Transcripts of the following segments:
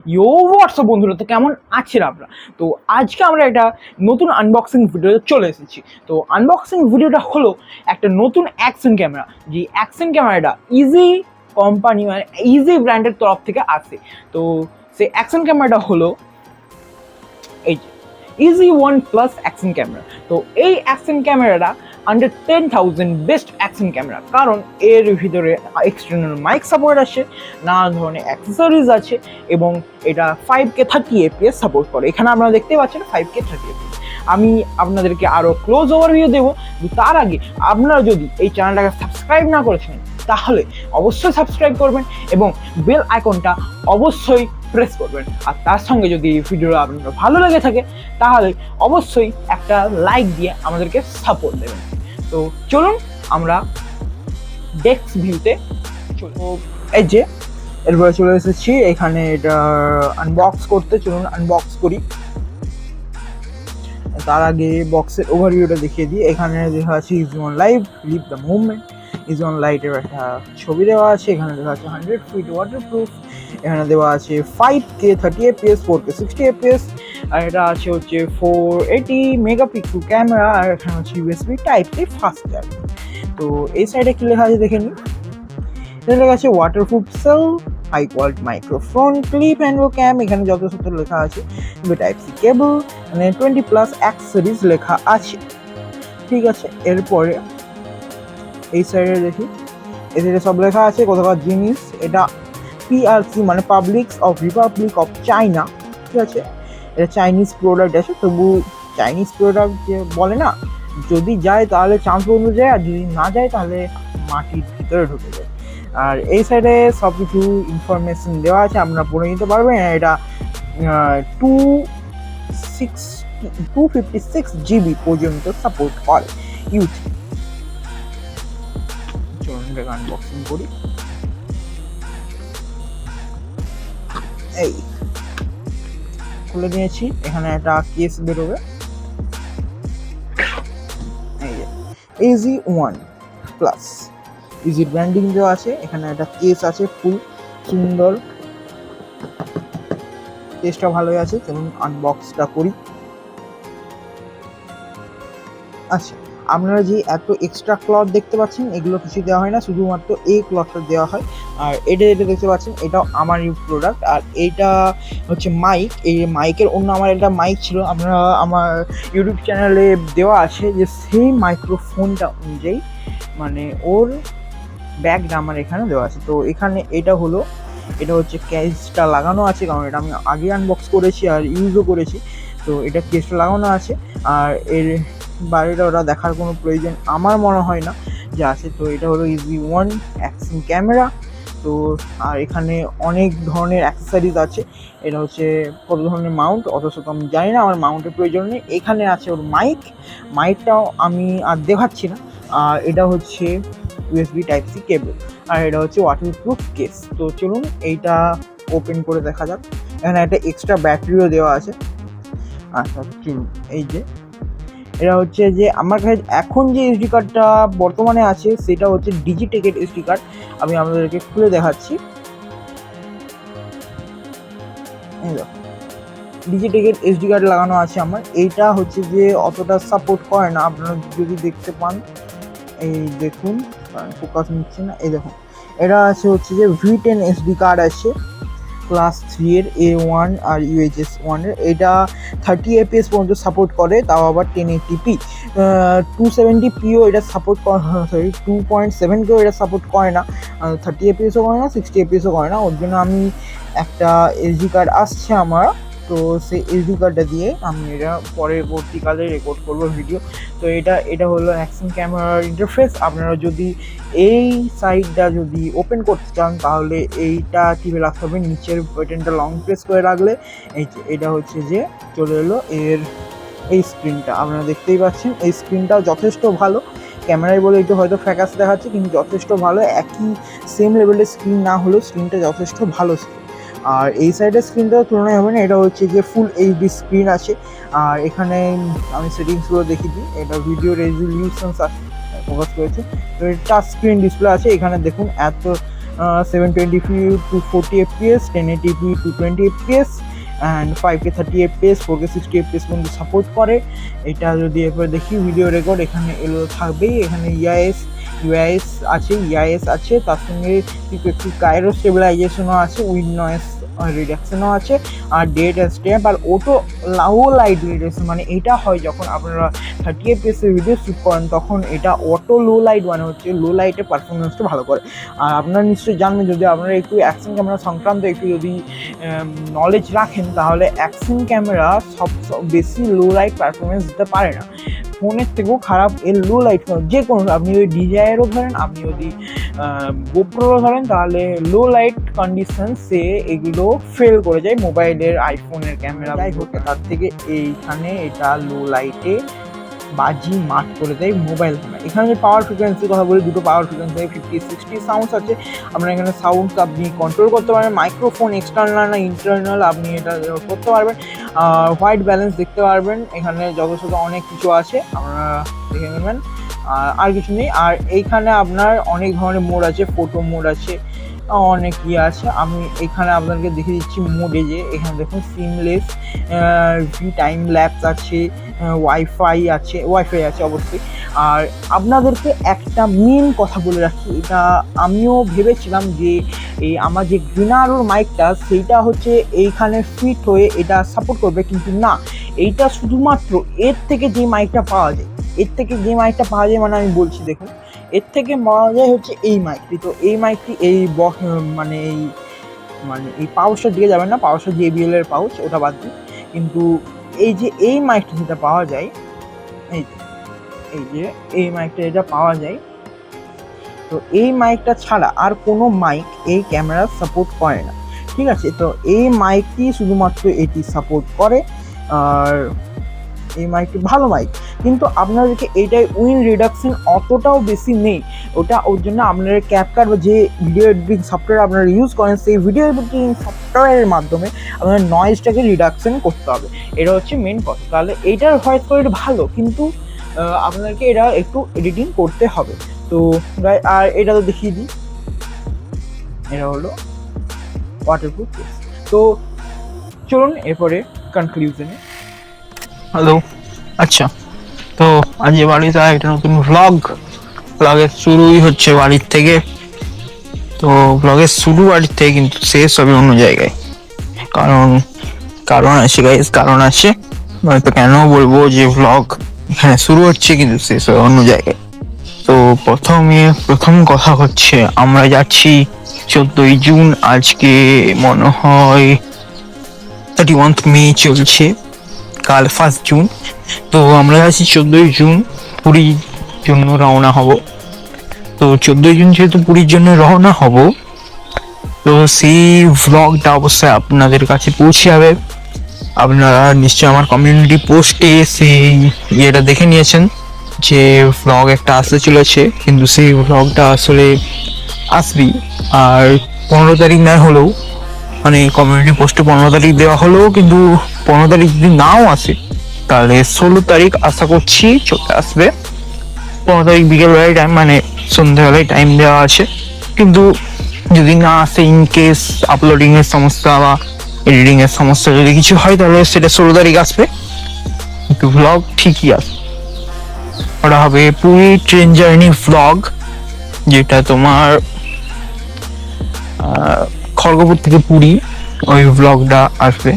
ইয়ো WhatsApp বন্ধুরা, তো কেমন আছেন আপনারা? তো আজকে আমরা একটা নতুন আনবক্সিং ভিডিওতে চলে এসেছি। তো আনবক্সিং ভিডিওটা হলো একটা নতুন অ্যাকশন ক্যামেরা, যে অ্যাকশন ক্যামেরাটা ইজি কোম্পানি মানে ইজি ব্র্যান্ডের তরফ থেকে আসে। তো সেই অ্যাকশন ক্যামেরাটা হলো এই যে easy one plus action camera. তো এই অ্যাকশন ক্যামেরাটা আন্ডার 10,000 বেস্ট অ্যাকশন ক্যামেরা, কারণ এর ভিতরে এক্সটার্নাল মাইক সাপোর্ট আছে, নানা ধরনের অ্যাক্সেসরিজ আছে, এবং এটা 5K 30 fps সাপোর্ট করে। এখানে আপনারা দেখতে পাচ্ছেন 5K 30 fps। আমি আপনাদেরকে আরও ক্লোজ ওভারভিউ দেবো, তার আগে আপনারা যদি এই চ্যানেলটাকে সাবস্ক্রাইব না করেছেন তাহলে অবশ্যই সাবস্ক্রাইব করবেন এবং বেল আইকনটা অবশ্যই প্রেস করবেন। আর তার সঙ্গে যদি ভিডিওটা আপনার ভালো লেগে থাকে তাহলে অবশ্যই একটা লাইক দিয়ে আমাদেরকে সাপোর্ট দেবেন। তো চলুন আমরা ডেস্ক ভিউতে চলবো। এই যে এরপরে চলে এসেছি এখানে এটা আনবক্স করতে। চলুন আনবক্স করি। তার আগে বক্সের ওভারভিউটা দেখিয়ে দিই। এখানে দেখা আছে is on live live the movement. Is on লাইটের একটা ছবি দেওয়া আছে। এখানে দেখা আছে 100 ফিট ওয়াটারপ্রুফ। এখানে দেওয়া আছে 5K 30 fps, 4K 60 fps, আর এটা আছে হচ্ছে 480 মেগাপিক্সেল ক্যামেরা, আর এখানে হচ্ছে USB type C fast charging. তো এই সাইডে কি লেখা আছে দেখে নিন। এটা লেখা আছে waterproof cell, high quality microphone, clip handle cam, এখানে যত সত্য লেখা আছে, টাইপ সি কেবল, মানে 20+ অ্যাক্সেসরিজ লেখা আছে। ঠিক আছে, এরপরে এই সাইডে দেখি, এই সাইডে সব লেখা আছে কোথাকার জিনিস। এটা PRC মানে পাবলিক্স অফ রিপাবলিক অফ চায়না। ঠিক আছে, এটা চাইনিজ প্রোডাক্ট আছে, তবু চাইনিজ প্রোডাক্ট যে বলে না, যদি যায় তাহলে চান্স বন্ধু যায়, আর যদি না যায় তাহলে মাটির ভিতরে ঢুকে যায়। আর এই সাইডে সব কিছু ইনফরমেশন দেওয়া আছে, আপনারা পড়ে নিতে পারবেন। এটা 256 GB পর্যন্ত সাপোর্ট করে ইউটিউব। চলুন এটাকে আনবক্সিং করি। এই খুলে নিয়েছি, এখানে একটা কেস বেরোবে। এই যে easy one plus easy branding দেওয়া আছে। এখানে একটা কেস আছে ফুল সুন্দর, কেসটা ভালোই আছে। চলুন আনবক্সটা করি। আচ্ছা, আপনারা যে এত এক্সট্রা ক্লথ দেখতে পাচ্ছেন, এগুলো কিছু দেওয়া হয় না, শুধুমাত্র এই ক্লথটা দেওয়া হয়। আর এটা যেটা দেখতে পাচ্ছেন, এটাও আমার ইউজ প্রোডাক্ট। আর এইটা হচ্ছে মাইক। এই মাইকের অন্য আমার একটা মাইক ছিল, আপনারা আমার ইউটিউব চ্যানেলে দেওয়া আছে যে সেই মাইক্রোফোনটা অনুযায়ী, মানে ওর ব্যাগটা আমার এখানে দেওয়া আছে। তো এখানে এটা হলো, এটা হচ্ছে কেসটা লাগানো আছে, কারণ এটা আমি আগে আনবক্স করেছি আর ইউজও করেছি। তো এটা কেসটা লাগানো আছে, আর এর বাইরেটা ওটা দেখার কোনো প্রয়োজন আমার মনে হয় না যে আছে। তো এটা হলো ইজি ওয়ান অ্যাকশন ক্যামেরা। তো আর এখানে অনেক ধরনের অ্যাক্সেসরিজ আছে। এটা হচ্ছে কত ধরনের মাউন্ট, অথচ তো আমি জানি না, আমার মাউন্টের প্রয়োজন নেই। এখানে আছে ওর মাইকটাও আমি আর দেখাচ্ছি না। আর এটা হচ্ছে ইউএসবি টাইপ সি কেবল, আর এটা হচ্ছে ওয়াটারপ্রুফ কেস। তো চলুন এইটা ওপেন করে দেখা যাক। এখানে একটা এক্সট্রা ব্যাটারিও দেওয়া আছে। আচ্ছা চলুন, এই যে এটা হচ্ছে যে আমার কাছে এখন যে এসডি কার্ডটা বর্তমানে আছে সেটা হচ্ছে ডিজিটেকের এসডি কার্ড। আমি আপনাদেরকে খুলে দেখাচ্ছি। এই দেখো, ডিজিটেকের এসডি কার্ড লাগানো আছে আমার। এইটা হচ্ছে যে অতটা সাপোর্ট করে না, আপনারা যদি দেখতে পান। এই দেখুন, ফোকাস নিচ্ছে না। এই দেখুন, এটা আছে হচ্ছে যে V10 এসডি কার্ড আছে, ক্লাস 3 এর A1 আর UHS 1 এর। এটা 30 fps পর্যন্ত সাপোর্ট করে, তাও আবার 1080p। 270pও এটা সাপোর্ট করে, সরি 2.7কেও এটা সাপোর্ট করে না। 30 fpsও করে না, 60 fpsও করে না। ওর জন্য আমি একটা এসডি কার্ড আসছে আমার, তো সেই এসডি কার্ডটা দিয়ে আমি এটা পরবর্তীকালে রেকর্ড করবো ভিডিও। তো এটা হলো অ্যাকশন ক্যামেরার ইন্টারফেস। আপনারা যদি এই সাইডটা যদি ওপেন করতে চান তাহলে এইটা টিপে রাখতে হবে, নিচের বাটনটা লং প্রেস করে রাখলে এই যে এটা হচ্ছে যে চলে এলো এর এই স্ক্রিনটা। আপনারা দেখতেই পাচ্ছেন, এই স্ক্রিনটাও যথেষ্ট ভালো। ক্যামেরায় বলে একটু হয়তো ফ্যাকাস দেখাচ্ছে, কিন্তু যথেষ্ট ভালো। একই সেম লেভেলের স্ক্রিন না হলেও স্ক্রিনটা যথেষ্ট ভালো। আর এই সাইডের স্ক্রিনটাও তুলনায় হবে না, এটা হচ্ছে যে ফুল এইচডি স্ক্রিন আছে। আর এখানে আমি সেটিংসগুলো দেখিয়ে দিই। এটা ভিডিও রেজলিউশন ফোকাস করেছে। তো টাচ স্ক্রিন ডিসপ্লে আছে। এখানে দেখুন এত 720p to 40 fps, 1080p to 20 fps and 5K 30 fps, 4K 60 fps পর্যন্ত সাপোর্ট করে। এটা যদি এরপর দেখি ভিডিও রেকর্ড, এখানে এগুলো থাকবেই। এখানে ইউআইএস আছে, তার সঙ্গে একটু কাইরো স্টেবিলাইজেশনও আছে, উইথ নয়েজ রিডাকশনও আছে, আর ডেট স্ট্যাম্প আর অটো লো লাইট রিডাকশন। মানে এটা হয় যখন আপনারা 30 fps এর ভিডিও শ্যুট করেন, তখন এটা অটো লো লাইট মানে হচ্ছে লো লাইটের পারফরমেন্সটা ভালো করে। আর আপনারা নিশ্চয়ই জানবেন, যদি আপনারা একটু অ্যাকশন ক্যামেরা সংক্রান্ত একটু যদি নলেজ রাখেন, তাহলে অ্যাকশন ক্যামেরা সব বেশি লো লাইট পারফরমেন্স দিতে পারে না, ফোনের থেকেও খারাপ এর লো লাইট। যে কোনো আপনি যদি ডিজায়ারও ধরেন, আপনি যদি গোপ্রোও ধরেন, তাহলে লো লাইট কন্ডিশন সে এগুলো ফেল করে যায় মোবাইলের, আইফোনের ক্যামেরা যাই হোক। তার থেকে এইখানে এটা লো লাইটে বাজি মাঠ করে দেয় মোবাইল ক্যামেরা। এখানে যে পাওয়ার ফ্রিকোয়েন্সির কথা বলি, দুটো পাওয়ার ফ্রিকোয়েন্সি 50-60 সাউন্ডস আছে। আপনার এখানে সাউন্ডস আপনি কন্ট্রোল করতে পারবেন, মাইক্রোফোন এক্সটার্নাল না ইন্টারনাল আপনি এটা করতে পারবেন। হোয়াইট ব্যালেন্স দেখতে পারবেন, এখানে যত অনেক কিছু আছে, আপনারা দেখে নেবেন। আর কিছু নেই। আর এইখানে আপনার অনেক ধরনের মোড আছে, ফটো মোড আছে, অনেক ইয়ে আছে। আমি এখানে আপনাদেরকে দেখিয়ে দিচ্ছি মোডে, যে এখানে দেখুন সিমলেস, টাইম ল্যাপস আছে, ওয়াইফাই আছে অবশ্যই। আর আপনাদেরকে একটা মেন কথা বলে রাখি, এটা আমিও ভেবেছিলাম যে এই আমার যে গ্রিনারোর মাইকটা সেইটা হচ্ছে এইখানে ফিট হয়ে এটা সাপোর্ট করবে, কিন্তু না, এইটা শুধুমাত্র এর থেকে যে মাইকটা পাওয়া যায়, মানে আমি বলছি দেখুন, এর থেকে পাওয়া যায় হচ্ছে এই মাইকটি। তো এই মাইকটি এই মানে এই পাউচটা দিয়ে যাবেন না, পাউচটা JBL এর পাউচ, ওটা বাদ দিন। কিন্তু এই মাইকটা যেটা পাওয়া যায়, এই মাইকটা যেটা পাওয়া যায়, তো এই মাইকটা ছাড়া আর কোনো মাইক এই ক্যামেরা সাপোর্ট করে না, ঠিক আছে? তো এই মাইকটি শুধুমাত্র এটি সাপোর্ট করে, আর এই মাইকটি ভালো মাইক, কিন্তু আপনাদেরকে এইটাই উইন রিডাকশন অতটাও বেশি নেই। ওর জন্য আপনারা ক্যাপকাট বা যে ভিডিও এডিটিং সফটওয়্যার আপনারা ইউজ করেন, সেই ভিডিও এডিটিং সফটওয়্যারের মাধ্যমে আপনার নয়েজটাকে রিডাকশন করতে হবে। এটা হচ্ছে মেন কথা। তাহলে এইটার ভয়েস কোয়ালিটি ভালো, কিন্তু আপনাদেরকে এটা একটু এডিটিং করতে হবে। তো আর এটা তো দেখিয়ে দিই, এটা হলো ওয়াটারপ্রুফ কেস। তো চলুন এরপরে কনক্লুশনে। হ্যালো, আচ্ছা, তো আজ বাড়িতে একটা নতুন ব্লগের শুরুই হচ্ছে বাড়ির থেকে। তো ব্লগের শুরু বাড়ির থেকে, কিন্তু শেষ হবে অন্য জায়গায়। কারণ আছে হয়তো কেন বলবো যে ব্লগ এখানে শুরু হচ্ছে কিন্তু শেষ হবে অন্য জায়গায়। তো প্রথম কথা হচ্ছে, আমরা যাচ্ছি 14ই জুন, আজকে মনে হয় 31 মে চলছে, কাল 1 জুন। তো আমরা যাচ্ছি 14ই জুন পুরীর জন্য রওনা হব। তো 14ই জুন যেহেতু পুরীর জন্য রওনা হব, তো সেই ভ্লগটা অবশ্যই আপনাদের কাছে পৌঁছে যাবে। আপনারা নিশ্চয়ই আমার কমিউনিটি পোস্টে সেই ইয়েটা দেখে নিয়েছেন যে ভ্লগ একটা আসতে চলেছে, কিন্তু সেই ভ্লগটা আসলে আসবেই। আর 15 তারিখ না হলেও, মানে কমিউনিটি পোস্টে 15 তারিখ দেওয়া হলেও, কিন্তু 15 তারিখ যদি নাও আসে, তাহলে 16 তারিখ আশা করছি চলে আসবে। 15 তারিখ বিকেলবেলায় টাইম, মানে সন্ধ্যাবেলায় টাইম দেওয়া আছে। কিন্তু যদি না আসে, ইন কেস আপলোডিং এর সমস্যা বা এডিটিং এর সমস্যা যদি কিছু হয়, তাহলে সেটা 16 তারিখ আসবে, কিন্তু ভ্লগ ঠিকই আসবে। ওটা হবে পুরী ট্রেন জার্নি ভ্লগ, যেটা তোমার খড়গপুর থেকে পুরী ওই ভ্লগটা আসবে,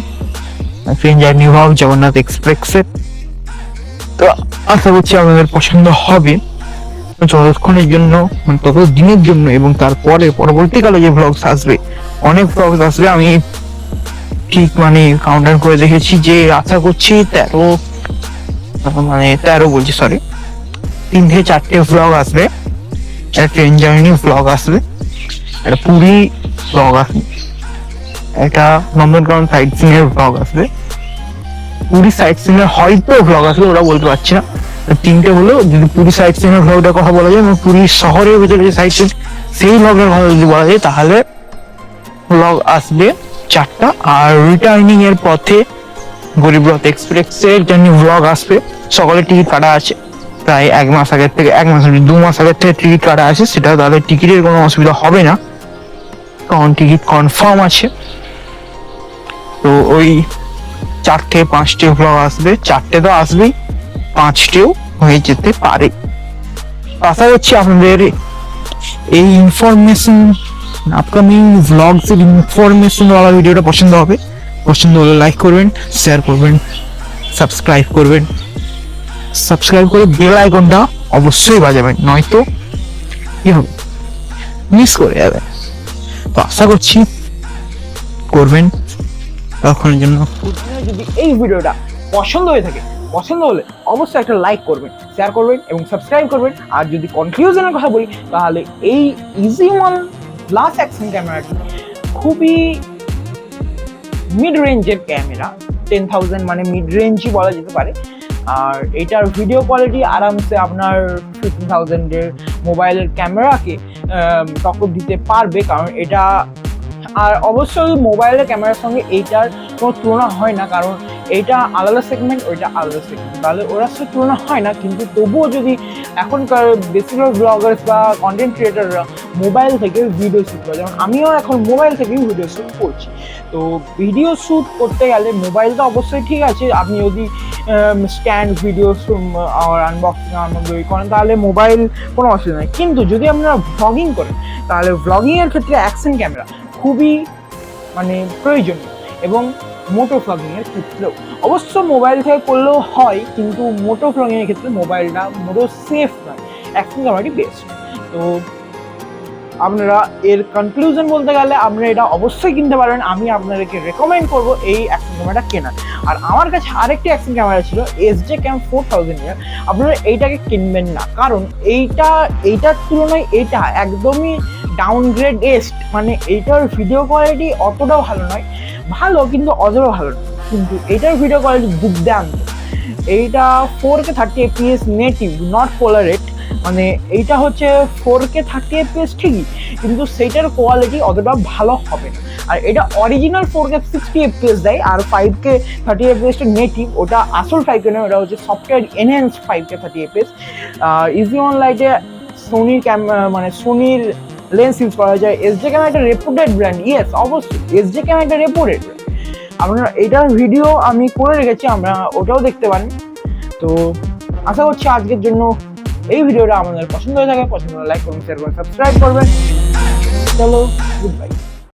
ট্রেন জার্নি ভ্লগ জগন্নাথ এক্সপ্রেসের। তো আশা করছি আপনাদের পছন্দ হবে। যতক্ষণের জন্য, মানে তত দিনের জন্য, এবং তারপরে পরবর্তীকালে যে ভ্লগস আসবে, অনেক ভ্লগস আসবে। আমি ঠিক কাউন্টার করে দেখেছি যে আশা করছি 13 বলছি, সরি, 3 থেকে 4টে ভ্লগ আসবে। একটা ট্রেন জার্নি ভ্লগ আসবে, একটা পুরী ভ্লগ আসবে, একটা নন্দনকানন সাইট সিন এর ভ্লগ আসবে, পুরী সাইট সিন এর হয়তো ভ্লগ আসবে, ওরা বলতে পারছে না। 3টে হলো, যদি পুরী সাইট সিন এর ভ্লগটার কথা বলা যায়, এবং পুরী শহরের ভিতরে যে সাইট সিন সেই ভ্লগের কথা যদি বলা যায়, তাহলে ভ্লগ আসবে 4টা। আর রিটার্নিং এর পথে গরিবরথ এক্সপ্রেসের জার্নি ভ্লগ আসবে। সকালে টিকিট কাটা আছে, প্রায় 2 মাস আগের থেকে টিকিট কাটা আছে, সেটা তাহলে টিকিটের কোনো অসুবিধা হবে না। কারণ টিকিট কনফার্ম আছে। তো ওই 4-5টে ব্লগ আসবে, 4টে তো আসবেই, 5টেও হয়ে যেতে পারে। আশা করছি আপনাদের এই ইনফরমেশন, আপকামিং ভ্লগস এর ইনফরমেশন ওয়ালা ভিডিওটা পছন্দ হবে। পছন্দ হলে লাইক করবেন, শেয়ার করবেন, সাবস্ক্রাইব করবেন। সাবস্ক্রাইব করে বেল আইকনটা অবশ্যই বাজাবেন, নয়তো কি হবে, মিস করে যাবেন। তো আশা করছি করবেন। তখনের জন্য যদি এই ভিডিওটা পছন্দ হয়ে থাকে, পছন্দ হলে অবশ্যই একটা লাইক করবেন, শেয়ার করবেন এবং সাবস্ক্রাইব করবেন। আর যদি কনক্লুশনের কথা বলি, তাহলে এই ইজি-ওয়ান গ্লাস অ্যাকশন ক্যামেরাটি খুবই মিড রেঞ্জের ক্যামেরা, 10,000 মানে মিড রেঞ্জই বলা যেতে পারে। আর এটার ভিডিও কোয়ালিটি আরামসে আপনার 15,000-এর মোবাইলের ক্যামেরাকে টক্কর দিতে পারবে, কারণ এটা, আর অবশ্যই মোবাইলের ক্যামেরার সঙ্গে এইটার কোনো তুলনা হয় না, কারণ এইটা আলাদা সেগমেন্ট, ওইটা আলাদা সেগমেন্ট, তাহলে ওরা সাথে তুলনা হয় না। কিন্তু তবুও যদি এখনকার বেশিরভাগ ব্লগার্স বা কন্টেন্ট ক্রিয়েটাররা মোবাইল থেকে ভিডিও শ্যুট করে, যেমন আমিও এখন মোবাইল থেকেই ভিডিও শ্যুট করছি। তো ভিডিও শ্যুট করতে গেলে মোবাইলটা অবশ্যই ঠিক আছে, আপনি যদি স্ট্যান্ড ভিডিও আর আনবক্সিং করেন তাহলে মোবাইল কোনো অসুবিধা নেই। কিন্তু যদি আপনারা ভ্লগিং করেন, তাহলে ভ্লগিংয়ের ক্ষেত্রে অ্যাকশন ক্যামেরা খুবই মানে প্রয়োজনীয়। এবং মোটো ভ্লগিংয়ের ক্ষেত্রেও অবশ্য মোবাইল থেকে করলেও হয়, কিন্তু মোটো ভ্লগিংয়ের ক্ষেত্রে মোবাইলটা মোটো সেফ নয়, অ্যাকশন ক্যামেরাটি বেস্ট। তো আপনারা এর কনক্লুশন বলতে গেলে আপনারা এটা অবশ্যই কিনতে পারবেন। আমি আপনাদেরকে রেকমেন্ড করবো এই অ্যাকশন ক্যামেরাটা কেনার। আর আমার কাছে আরেকটি অ্যাকশন ক্যামেরা ছিল SJ Cam 4000 এর, আপনারা এইটাকে কিনবেন না, কারণ এইটার তুলনায় এটা একদমই ডাউনগ্রেড এস্ট, মানে এইটার ভিডিও কোয়ালিটি অতটাও ভালো নয়, ভালো কিন্তু অতটাও ভালো নয়, কিন্তু এইটার ভিডিও কোয়ালিটি দুর্দান্ত। এইটা 4K 30 FPS নেটিভ, নট পোলারেট, মানে এইটা হচ্ছে 4K 30 FPS ঠিকই, কিন্তু সেইটার কোয়ালিটি অতটা ভালো হবে না। আর এটা অরিজিনাল 4K 60 FPS দেয়, আর 5K 30 FPS নেটিভ, ওটা আসল 5K নয়, ওটা হচ্ছে software enhanced 5K 30 FPS। Easy-one লাইটে সোনির মানে সোনির লেন্স ইউজ করা যায়। SJ Cam একটা রেপুটেড ব্র্যান্ড, ইয়েস অবশ্যই SJ Cam একটা রেপুটেড ব্র্যান্ড। আপনারা এটার ভিডিও আমি করে রেখেছি, আমরা ওটাও দেখতে পারেন। তো আশা করছি আজকের জন্য এই ভিডিওটা আমাদের পছন্দ হয়ে থাকে, পছন্দ হলে লাইক করবেন, শেয়ার করবেন, সাবস্ক্রাইব করবেন। চলো, গুড বাই।